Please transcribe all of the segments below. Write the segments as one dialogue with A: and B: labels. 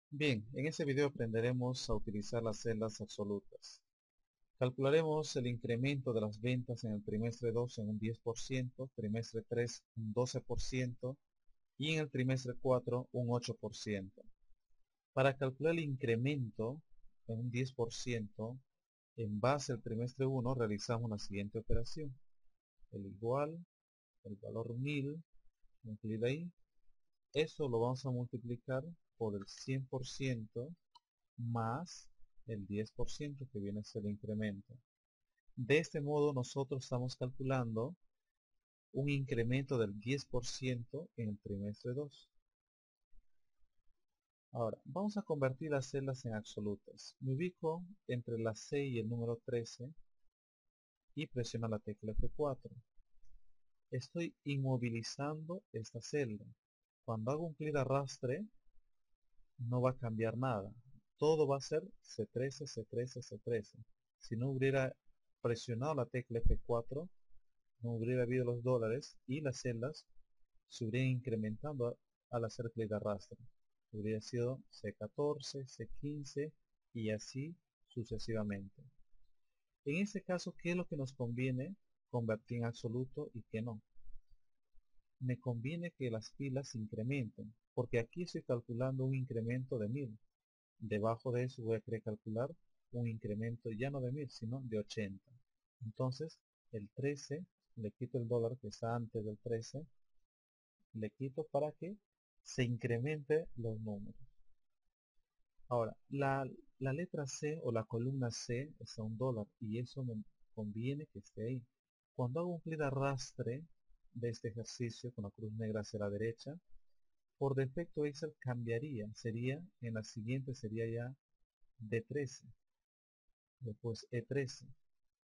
A: Bien, en este video aprenderemos a utilizar las celdas absolutas. Calcularemos el incremento de las ventas en el trimestre 2 en un 10%, trimestre 3 un 12% y en el trimestre 4 un 8%. Para calcular el incremento en un 10%, en base al trimestre 1 realizamos la siguiente operación. El igual, el valor 1000, incluido ahí, eso lo vamos a multiplicar por el 100% más el 10% que viene a ser el incremento. De este modo nosotros estamos calculando un incremento del 10% en el trimestre 2. Ahora, vamos a convertir las celdas en absolutas. Me ubico entre la C y el número 13 y presiono la tecla F4. Estoy inmovilizando esta celda. Cuando hago un clic de arrastre, no va a cambiar nada. Todo va a ser C13, C13, C13. Si no hubiera presionado la tecla F4, no hubiera habido los dólares y las celdas se hubieran incrementando al hacer clic de arrastre. Hubiera sido C14, C15 y así sucesivamente. En este caso, ¿qué es lo que nos conviene convertir en absoluto y qué no? Me conviene que las filas se incrementen, porque aquí estoy calculando un incremento de 1000. Debajo de eso voy a querer calcular un incremento ya no de 1000, sino de 80. Entonces, el 13, le quito el dólar que está antes del 13, le quito para que se incremente los números. Ahora, la letra C o la columna C está un dólar y eso me conviene que esté ahí. Cuando hago un clic de arrastre de este ejercicio con la cruz negra hacia la derecha, por defecto Excel cambiaría, sería, en la siguiente sería ya D13, después E13.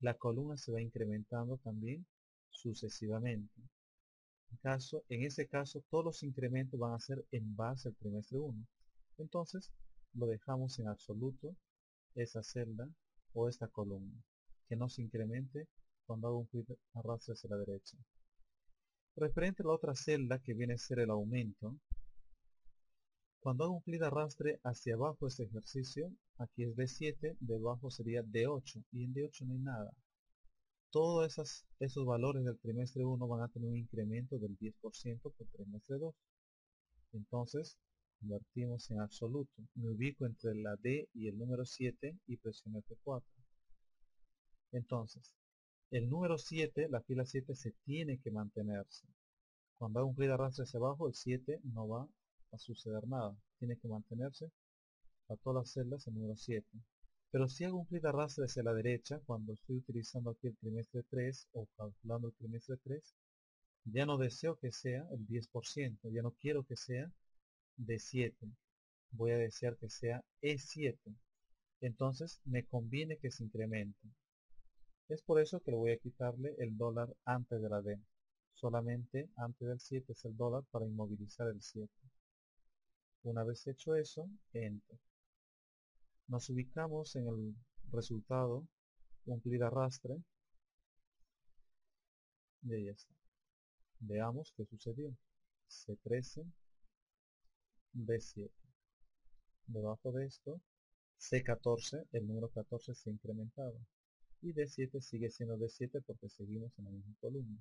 A: La columna se va incrementando también sucesivamente. En ese caso, todos los incrementos van a ser en base al trimestre 1. Entonces, lo dejamos en absoluto, esa celda o esta columna, que no se incremente cuando hago un clic arrastre hacia la derecha. Referente a la otra celda que viene a ser el aumento, cuando hago un clic de arrastre hacia abajo este ejercicio, aquí es D7, debajo sería D8 y en D8 no hay nada. Todos esos valores del trimestre 1 van a tener un incremento del 10% por trimestre 2. Entonces, convertimos en absoluto. Me ubico entre la D y el número 7 y presiono F4. Entonces, el número 7, la fila 7 se tiene que mantenerse. Cuando hago un clic de arrastre hacia abajo, el 7 no va a suceder nada. Tiene que mantenerse a todas las celdas el número 7. Pero si hago un clic de arrastre hacia la derecha, cuando estoy utilizando aquí el trimestre 3 o calculando el trimestre 3, ya no deseo que sea el 10%, ya no quiero que sea D7. Voy a desear que sea E7. Entonces me conviene que se incremente. Es por eso que le voy a quitarle el dólar antes de la D. Solamente antes del 7 es el dólar para inmovilizar el 7. Una vez hecho eso, Enter. Nos ubicamos en el resultado, un clic de arrastre, y ahí está. Veamos qué sucedió. C13, D7. Debajo de esto, C14, el número 14 se ha incrementado. Y D7 sigue siendo D7 porque seguimos en la misma columna.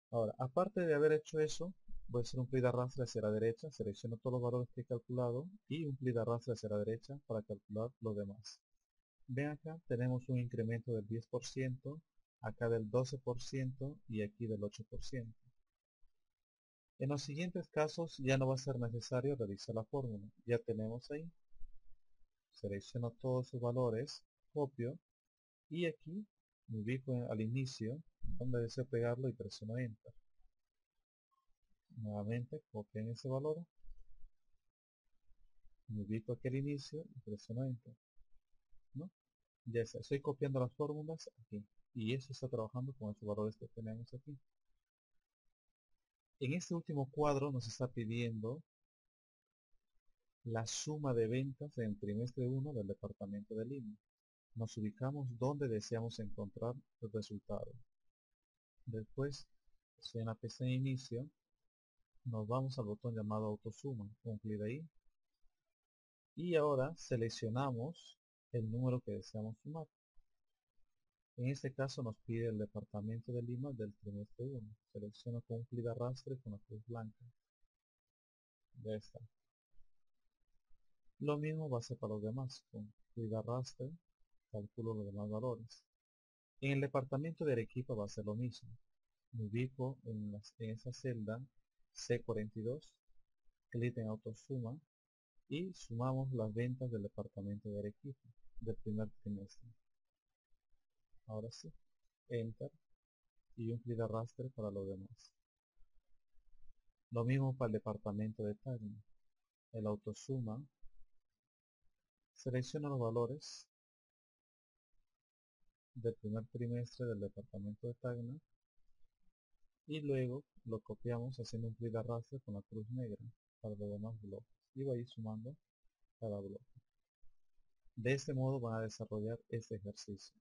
A: Ahora, aparte de haber hecho eso, voy a hacer un clic de arrastre hacia la derecha, selecciono todos los valores que he calculado y un clic de arrastre hacia la derecha para calcular lo demás. Ven acá, tenemos un incremento del 10%, acá del 12% y aquí del 8%. En los siguientes casos ya no va a ser necesario realizar la fórmula, ya tenemos ahí. Selecciono todos sus valores, copio y aquí me ubico al inicio donde deseo pegarlo y presiono Enter. Nuevamente copio en ese valor, me ubico aquí al inicio y presiono Enter. ¿No? Ya está, estoy copiando las fórmulas aquí y eso está trabajando con estos valores que tenemos aquí. En este último cuadro nos está pidiendo la suma de ventas en el trimestre 1 del departamento de Lima. Nos ubicamos donde deseamos encontrar el resultado. Después, estoy en la pestaña inicio, nos vamos al botón llamado autosuma, con clic ahí, y ahora seleccionamos el número que deseamos sumar. En este caso nos pide el departamento de Lima del trimestre 1. Selecciono con un clic de arrastre con la cruz blanca. Ya está. Lo mismo va a ser para los demás. Con clic de arrastre calculo los demás valores. En el departamento de Arequipa va a ser lo mismo. Me ubico en esa celda C42, clic en autosuma y sumamos las ventas del departamento de Arequipa del primer trimestre. Ahora sí, Enter y un clic de arrastre para los demás. Lo mismo para el departamento de Tacna. El autosuma, selecciona los valores del primer trimestre del departamento de Tacna y luego lo copiamos haciendo un clic de arrastre con la cruz negra para los demás bloques y va a ir sumando cada bloque. De este modo van a desarrollar este ejercicio.